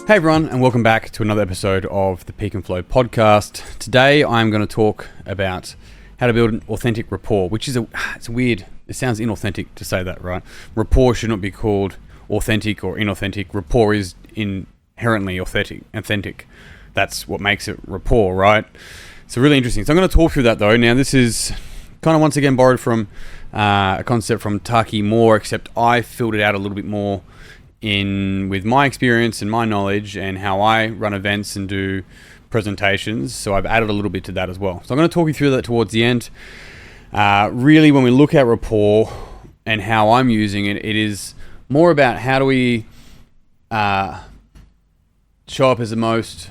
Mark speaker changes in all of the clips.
Speaker 1: Hey everyone, and welcome back to another episode of the Peak and Flow podcast. Today I'm going to talk about how to build an authentic rapport, which is it's weird. It sounds inauthentic to say that, right? Rapport should not be called authentic or inauthentic. Rapport is inherently authentic. That's what makes it rapport, right? So really interesting. So I'm going to talk through that though. Now this is kind of once again borrowed from a concept from Taki Moore, except I filled it out a little bit more with my experience and my knowledge and how I run events and do presentations. So I've added a little bit to that as well. So I'm going to talk you through that towards the end. Really, when we look at rapport and how I'm using it, it is more about how do we show up as the most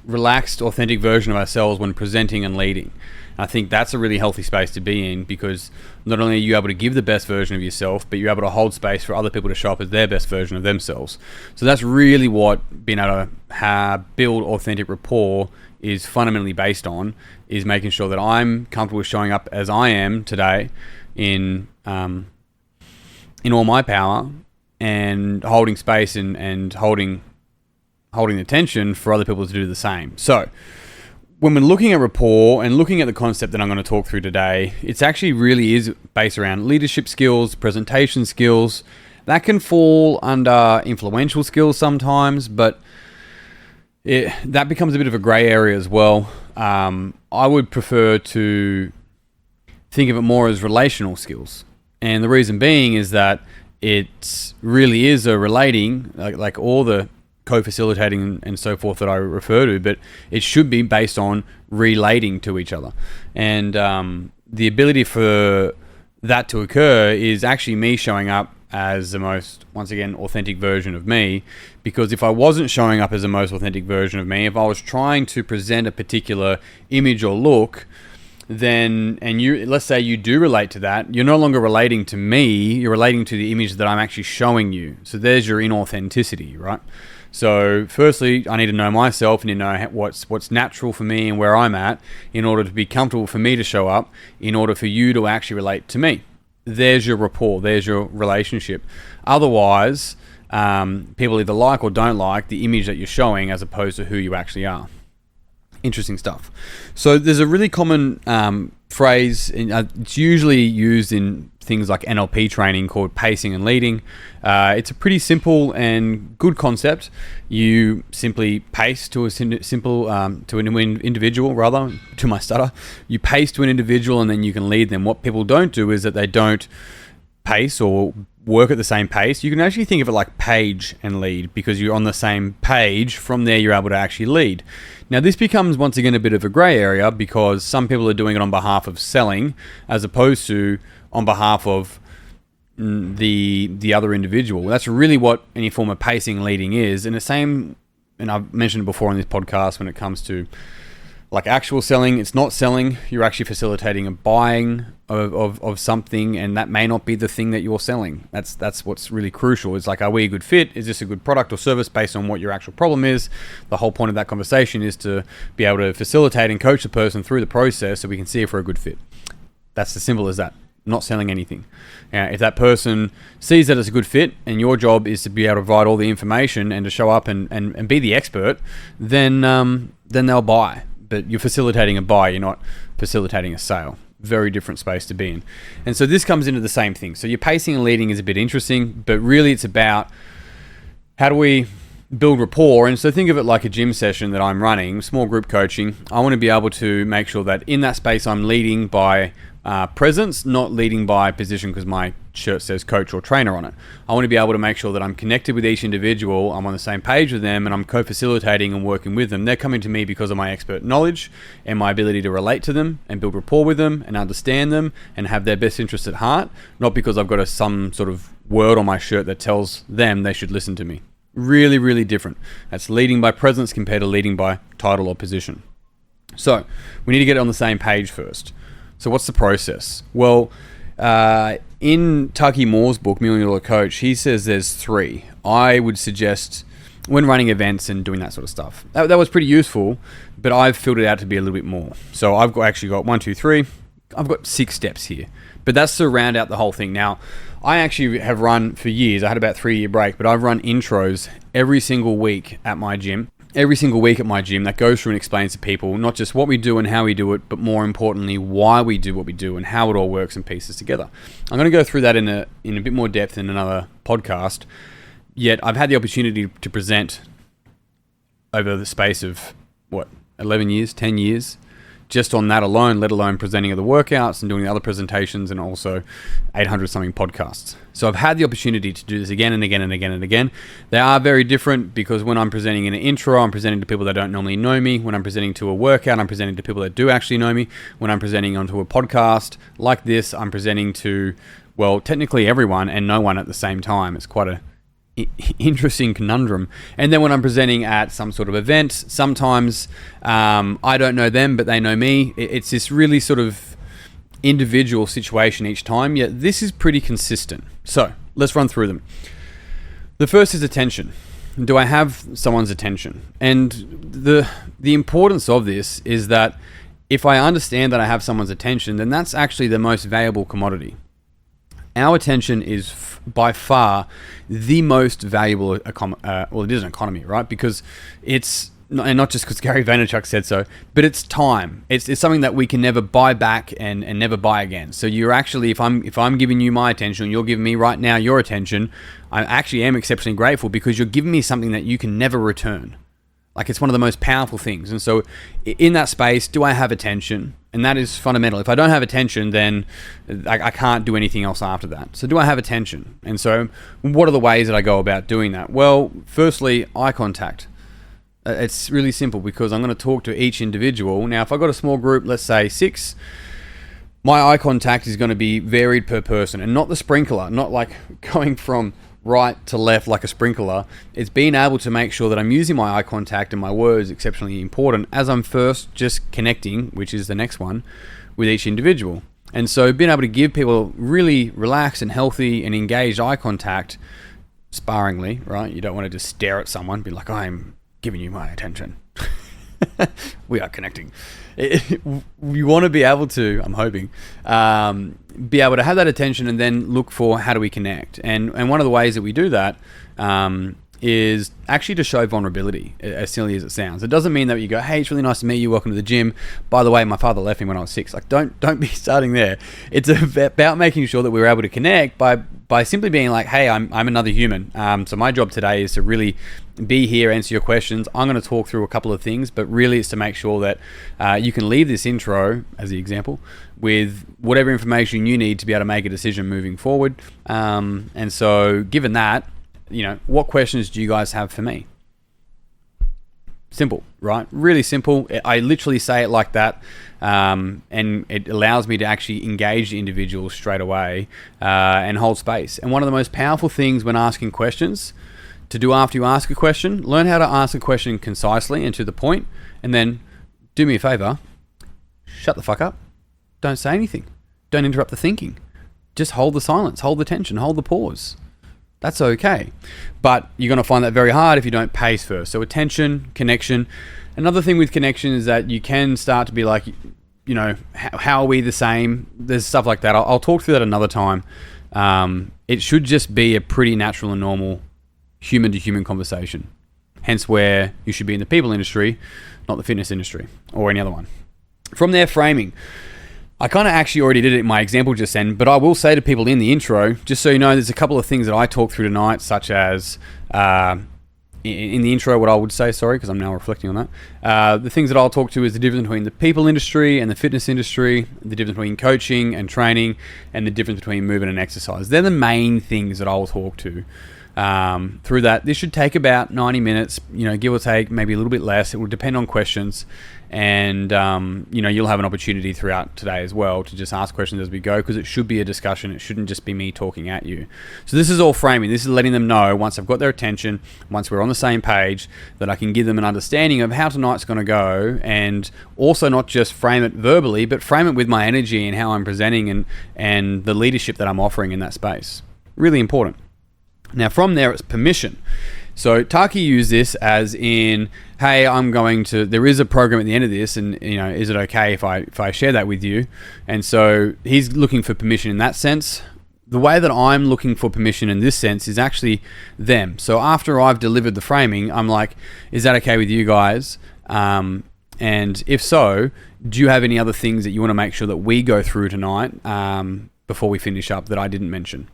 Speaker 1: relaxed, authentic version of ourselves when presenting and leading. I think that's a really healthy space to be in, because not only are you able to give the best version of yourself, but you're able to hold space for other people to show up as their best version of themselves. So that's really what being able to build authentic rapport is fundamentally based on, is making sure that I'm comfortable with showing up as I am today in all my power, and holding space and holding the tension for other people to do the same. So when we're looking at rapport and looking at the concept that I'm going to talk through today, it's actually really is based around leadership skills, presentation skills. That can fall under influential skills sometimes, but that becomes a bit of a grey area as well. I would prefer to think of it more as relational skills. And the reason being is that it really is a relating, like all the co-facilitating and so forth that I refer to, but it should be based on relating to each other. And the ability for that to occur is actually me showing up as the most, once again, authentic version of me. Because if I wasn't showing up as the most authentic version of me, if I was trying to present a particular image or look, then, and let's say you do relate to that, you're no longer relating to me, you're relating to the image that I'm actually showing you. So there's your inauthenticity, right? So firstly, I need to know myself and to know what's natural for me and where I'm at in order to be comfortable for me to show up, in order for you to actually relate to me. There's your rapport, there's your relationship. Otherwise, people either like or don't like the image that you're showing as opposed to who you actually are. Interesting stuff. So there's a really common phrase, it's usually used in things like NLP training, called pacing and leading. It's a pretty simple and good concept. You simply pace to an individual, rather, to my stutter. You pace to an individual and then you can lead them. What people don't do is that they don't pace or work at the same pace. You can actually think of it like page and lead, because you're on the same page. From there, you're able to actually lead. Now, this becomes, once again, a bit of a grey area, because some people are doing it on behalf of selling as opposed to on behalf of the other individual. That's really what any form of pacing and leading is. And the same, and I've mentioned it before on this podcast, when it comes to like actual selling, it's not selling. You're actually facilitating a buying of something, and that may not be the thing that you're selling. That's what's really crucial. It's like, are we a good fit? Is this a good product or service based on what your actual problem is? The whole point of that conversation is to be able to facilitate and coach the person through the process so we can see if we're a good fit. That's as simple as that. Not selling anything. If that person sees that it's a good fit, and your job is to be able to provide all the information and to show up and be the expert, then they'll buy. But you're facilitating a buy, you're not facilitating a sale. Very different space to be in. And so this comes into the same thing. So your pacing and leading is a bit interesting, but really it's about how do we build rapport. And so think of it like a gym session that I'm running, small group coaching. I want to be able to make sure that in that space I'm leading by presence, not leading by position because my shirt says coach or trainer on it. I want to be able to make sure that I'm connected with each individual, I'm on the same page with them, and I'm co-facilitating and working with them. They're coming to me because of my expert knowledge and my ability to relate to them and build rapport with them and understand them and have their best interests at heart, not because I've got some sort of word on my shirt that tells them they should listen to me. Really, really different. That's leading by presence compared to leading by title or position. So we need to get on the same page first. So what's the process? Well, in Taki Moore's book, Million Dollar Coach, he says there's 3. I would suggest when running events and doing that sort of stuff. That was pretty useful, but I've filled it out to be a little bit more. So I've actually got 1, 2, 3, I've got 6 steps here, but that's to round out the whole thing. Now, I actually have run for years. I had about a 3-year break, but I've run intros every single week at my gym. Every single week at my gym that goes through and explains to people not just what we do and how we do it, but more importantly, why we do what we do and how it all works and pieces together. I'm going to go through that in a bit more depth in another podcast. Yet I've had the opportunity to present over the space of 11 years, 10 years, just on that alone, let alone presenting other workouts and doing the other presentations and also 800 something podcasts. So I've had the opportunity to do this again and again and again and again. They are very different because when I'm presenting in an intro, I'm presenting to people that don't normally know me. When I'm presenting to a workout, I'm presenting to people that do actually know me. When I'm presenting onto a podcast like this, I'm presenting to, technically everyone and no one at the same time. It's quite a interesting conundrum. And then when I'm presenting at some sort of event, sometimes I don't know them, but they know me. It's this really sort of individual situation each time, yet this is pretty consistent. So let's run through them. The first is attention. Do I have someone's attention? And the importance of this is that if I understand that I have someone's attention, then that's actually the most valuable commodity. Our attention is by far the most valuable, it is an economy, right? Because it's, and not just because Gary Vaynerchuk said so, but it's time. It's something that we can never buy back and never buy again. So you're actually, if I'm giving you my attention, you're giving me right now your attention, I actually am exceptionally grateful because you're giving me something that you can never return. Like, it's one of the most powerful things. And so in that space, do I have attention? And that is fundamental. If I don't have attention, then I can't do anything else after that. So do I have attention? And so what are the ways that I go about doing that? Well, firstly, eye contact. It's really simple because I'm going to talk to each individual. Now, if I've got a small group, let's say 6, my eye contact is going to be varied per person and not the sprinkler, not like going from right to left like a sprinkler. It's being able to make sure that I'm using my eye contact and my words exceptionally important as I'm first just connecting, which is the next one, with each individual. And so being able to give people really relaxed and healthy and engaged eye contact sparingly, right? You don't want to just stare at someone, be like, I'm giving you my attention. We are connecting. You want to be able to, I'm hoping, be able to have that attention and then look for how do we connect. And one of the ways that we do that is actually to show vulnerability, as silly as it sounds. It doesn't mean that you go, hey, it's really nice to meet you, welcome to the gym. By the way, my father left me when I was 6. Like, don't be starting there. It's about making sure that we're able to connect by simply being like, hey, I'm another human. So my job today is to really be here, answer your questions. I'm going to talk through a couple of things, but really it's to make sure that you can leave this intro, as the example, with whatever information you need to be able to make a decision moving forward. And so given that, what questions do you guys have for me? Simple, right? Really simple. I literally say it like that. And it allows me to actually engage the individual straight away and hold space. And one of the most powerful things when asking questions to do after you ask a question, learn how to ask a question concisely and to the point, and then do me a favor, shut the fuck up. Don't say anything. Don't interrupt the thinking. Just hold the silence, hold the tension, hold the pause. That's okay. But you're going to find that very hard if you don't pace first. So attention, connection. Another thing with connection is that you can start to be like, how are we the same? There's stuff like that. I'll talk through that another time. It should just be a pretty natural and normal human-to-human conversation. Hence where you should be in the people industry, not the fitness industry or any other one. From there, framing. I kind of actually already did it in my example just then, but I will say to people in the intro, just so you know, there's a couple of things that I talk through tonight, such as in the intro, what I would say, because I'm now reflecting on that. The things that I'll talk to is the difference between the people industry and the fitness industry, the difference between coaching and training, and the difference between movement and exercise. They're the main things that I'll talk to through that. This should take about 90 minutes, give or take, maybe a little bit less. It will depend on questions. And, you'll have an opportunity throughout today as well to just ask questions as we go, because it should be a discussion. It shouldn't just be me talking at you. So this is all framing. This is letting them know, once I've got their attention, once we're on the same page, that I can give them an understanding of how tonight's going to go, and also not just frame it verbally, but frame it with my energy and how I'm presenting and the leadership that I'm offering in that space. Really important. Now, from there, it's permission. So Taki used this as in, hey, there is a program at the end of this, and is it okay if I share that with you? And so he's looking for permission in that sense. The way that I'm looking for permission in this sense is actually them. So after I've delivered the framing, I'm like, is that okay with you guys? And if so, do you have any other things that you want to make sure that we go through tonight before we finish up that I didn't mention?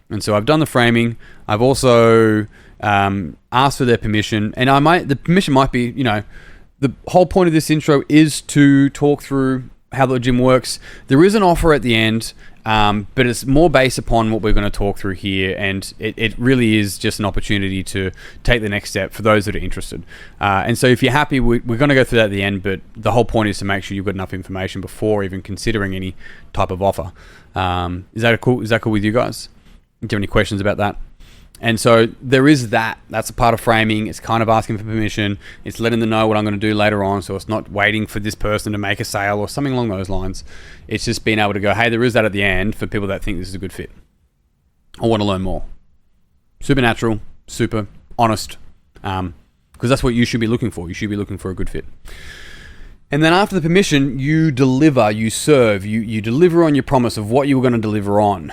Speaker 1: And so I've done the framing. I've also asked for their permission, and the permission might be, the whole point of this intro is to talk through how the gym works. There is an offer at the end, but it's more based upon what we're going to talk through here, and it really is just an opportunity to take the next step for those that are interested. And so if you're happy, we're going to go through that at the end, but the whole point is to make sure you've got enough information before even considering any type of offer. Is that cool with you guys? Do you have any questions about that? And so there is that's a part of framing. It's kind of asking for permission. It's letting them know what I'm going to do later on. So it's not waiting for this person to make a sale or something along those lines. It's just being able to go, hey, there is that at the end for people that think this is a good fit. I want to learn more. Super natural, super honest, because that's what you should be looking for. You should be looking for a good fit. And then after the permission, you deliver, you serve, you deliver on your promise of what you were going to deliver on.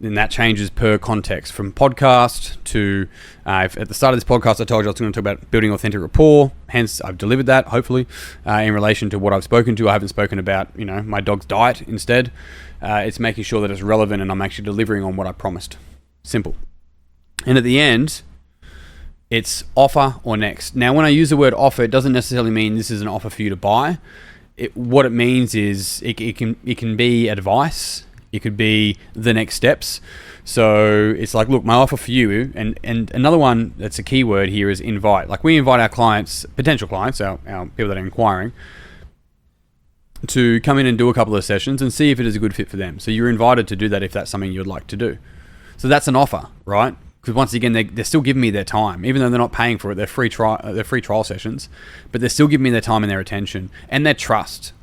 Speaker 1: And that changes per context, from podcast to at the start of this podcast I told you I was going to talk about building authentic rapport, hence I've delivered that hopefully in relation to what I've spoken to. I haven't spoken about my dog's diet. Instead it's making sure that it's relevant and I'm actually delivering on what I promised. Simple. And at the end it's offer or next. Now when I use the word offer, it doesn't necessarily mean this is an offer for you to buy. What it means is it can be advice. It could be the next steps. So it's like, look, my offer for you, and another one that's a key word here is invite. Like we invite our clients, potential clients, our people that are inquiring, to come in and do a couple of sessions and see if it is a good fit for them. So you're invited to do that if that's something you'd like to do. So that's an offer, right? Because once again, they're still giving me their time, even though they're not paying for it. They're free trial sessions, but they're still giving me their time and their attention and their trust.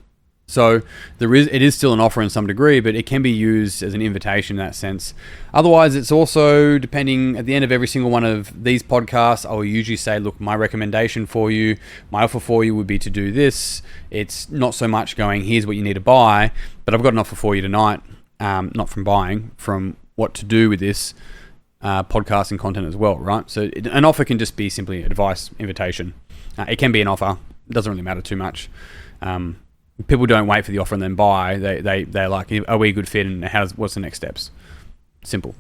Speaker 1: So it is still an offer in some degree, but it can be used as an invitation in that sense. Otherwise, it's also depending at the end of every single one of these podcasts, I will usually say, look, my recommendation for you, my offer for you would be to do this. It's not so much going, here's what you need to buy, but I've got an offer for you tonight, not from buying, from what to do with this podcasting content as well, right? So an offer can just be simply advice, invitation. It can be an offer. It doesn't really matter too much. People don't wait for the offer and then buy. They're like, are we a good fit and what's the next steps? Simple.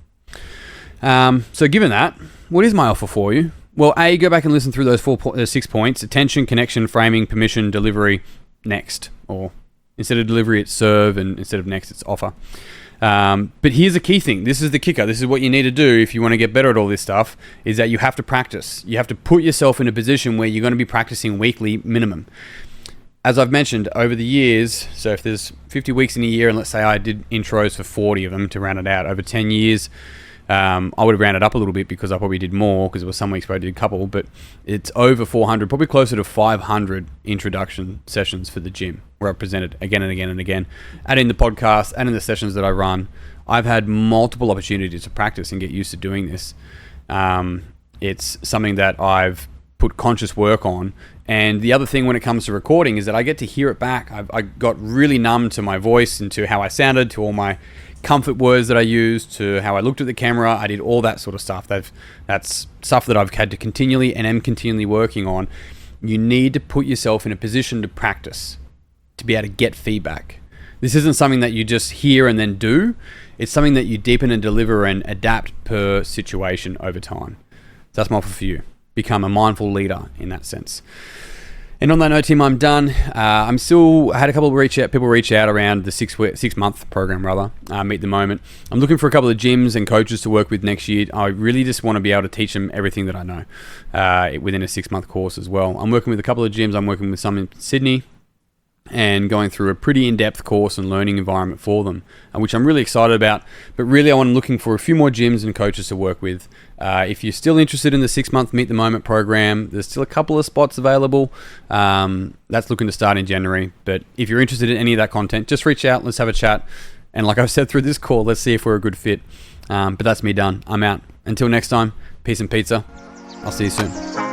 Speaker 1: So given that, what is my offer for you? Well, go back and listen through those 6 points: attention, connection, framing, permission, delivery, next. Or instead of delivery, it's serve, and instead of next, it's offer. But here's the key thing. This is the kicker. This is what you need to do if you want to get better at all this stuff, is that you have to practice. You have to put yourself in a position where you're going to be practicing weekly minimum. As I've mentioned over the years, so if there's 50 weeks in a year, and let's say I did intros for 40 of them to round it out over 10 years, I would have rounded up a little bit because I probably did more, because there were some weeks where I did a couple, but it's over 400, probably closer to 500 introduction sessions for the gym where I've presented again and again and again. And in the podcast and in the sessions that I run, I've had multiple opportunities to practice and get used to doing this. It's something that I've put conscious work on. And the other thing when it comes to recording is that I get to hear it back. I got really numb to my voice and to how I sounded, to all my comfort words that I used, to how I looked at the camera. I did all that sort of stuff. That's stuff that I've had to continually and am continually working on. You need to put yourself in a position to practice, to be able to get feedback. This isn't something that you just hear and then do. It's something that you deepen and deliver and adapt per situation over time. So that's my offer for you. Become a mindful leader in that sense. And on that note, team, I'm done. I had a couple of people reach out around the 6 month program, Meet the Moment. I'm looking for a couple of gyms and coaches to work with next year. I really just want to be able to teach them everything that I know within a 6 month course as well. I'm working with a couple of gyms. I'm working with some in Sydney, and going through a pretty in-depth course and learning environment for them, which I'm really excited about. But really, I'm looking for a few more gyms and coaches to work with. If you're still interested in the 6 month Meet the Moment program, there's still a couple of spots available. That's looking to start in January. But if you're interested in any of that content, just reach out. Let's have a chat. And like I've said through this call, let's see if we're a good fit. But that's me done. I'm out. Until next time, peace and pizza. I'll see you soon.